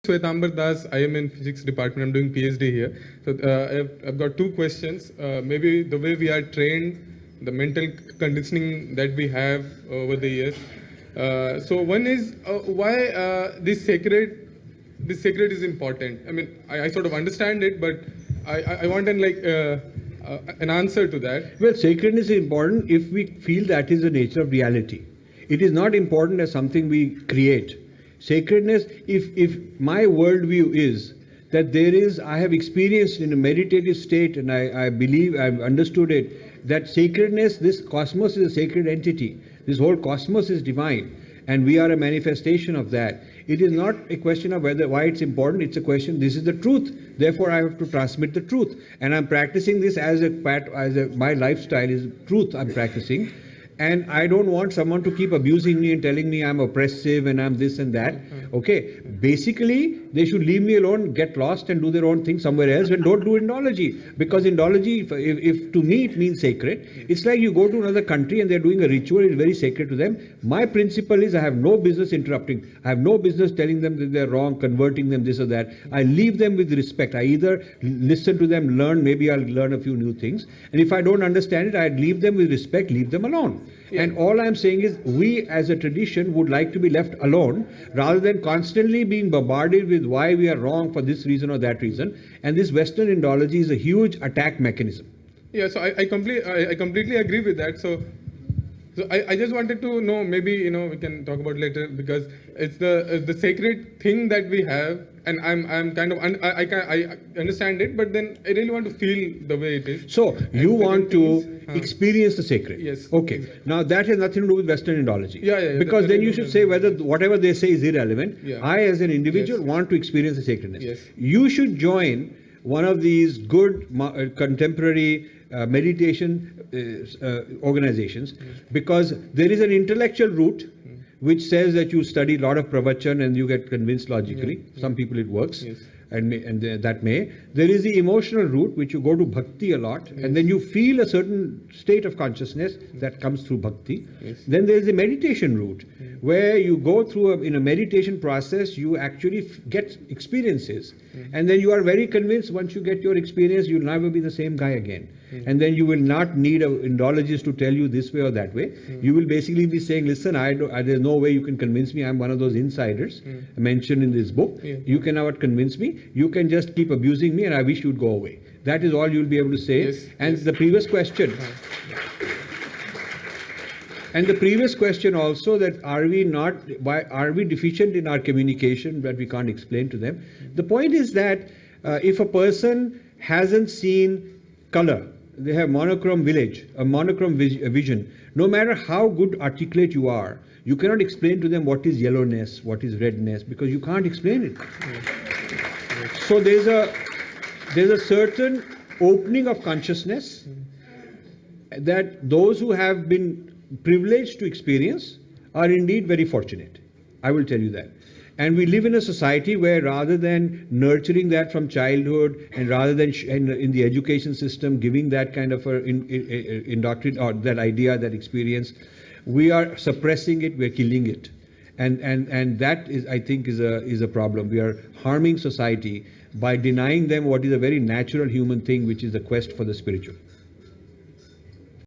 Shwetambar Das, I am in physics department. I'm doing PhD here. So I've got two questions. Maybe the way we are trained, the mental conditioning that we have over the years. So one is why this sacred is important. I mean, I sort of understand it, but I want an answer to that. Well, sacredness is important if we feel that is the nature of reality. It is not important as something we create. Sacredness, if my worldview is that I have experienced in a meditative state, and I believe, I've understood it, that sacredness, this cosmos is a sacred entity. This whole cosmos is divine, and we are a manifestation of that. It is not a question of why it's important. It's a question, this is the truth. Therefore, I have to transmit the truth. And I'm practicing this my lifestyle is truth I'm practicing. And I don't want someone to keep abusing me and telling me I'm oppressive and I'm this and that. Okay, basically they should leave me alone, get lost and do their own thing somewhere else, and don't do Indology. Because Indology, if to me it means sacred, it's like you go to another country and they're doing a ritual, it's very sacred to them. My principle is I have no business interrupting. I have no business telling them that they're wrong, converting them, this or that. I leave them with respect. I either listen to them, learn, maybe I'll learn a few new things. And if I don't understand it, I'd leave them with respect, leave them alone. Yeah. And all I'm saying is we as a tradition would like to be left alone rather than constantly being bombarded with why we are wrong for this reason or that reason. And this Western Indology is a huge attack mechanism. Yeah, so I completely agree with that. So I just wanted to know, maybe we can talk about later, because it's the sacred thing that we have, and I'm kind of I understand it, but then I really want to feel the way it is. So you want to experience the sacred. Yes. Okay. Now that has nothing to do with Western Indology. Yeah. Because then you should say whether whatever they say is irrelevant. Yeah. I as an individual want to experience the sacredness. Yes. You should join one of these good contemporary meditation organizations, because there is an intellectual route which says that you study a lot of pravachan and you get convinced logically. Some people it works. Yes. And that may. There is the emotional route, which you go to bhakti a lot, and then you feel a certain state of consciousness that comes through bhakti. Yes. Then there is the meditation route, where you go through in a meditation process, you actually get experiences. And then you are very convinced once you get your experience, you'll never be the same guy again. And then you will not need an Indologist to tell you this way or that way. You will basically be saying, listen, there's no way you can convince me. I'm one of those insiders mentioned in this book. You cannot convince me. You can just keep abusing me and I wish you'd go away. That is all you'll be able to say. Yes. And the previous question. And the previous question also, that why are we deficient in our communication that we can't explain to them? The point is that if a person hasn't seen color, they have monochrome vision, no matter how good articulate you are, you cannot explain to them what is yellowness, what is redness, because you can't explain it. So there's a certain opening of consciousness that those who have been privileged to experience are indeed very fortunate. I will tell you that. And we live in a society where rather than nurturing that from childhood and rather than in the education system giving that kind of indoctrination or that idea, that experience, we are suppressing it, we're killing it. And that is, I think, is a problem. We are harming society by denying them what is a very natural human thing, which is the quest for the spiritual.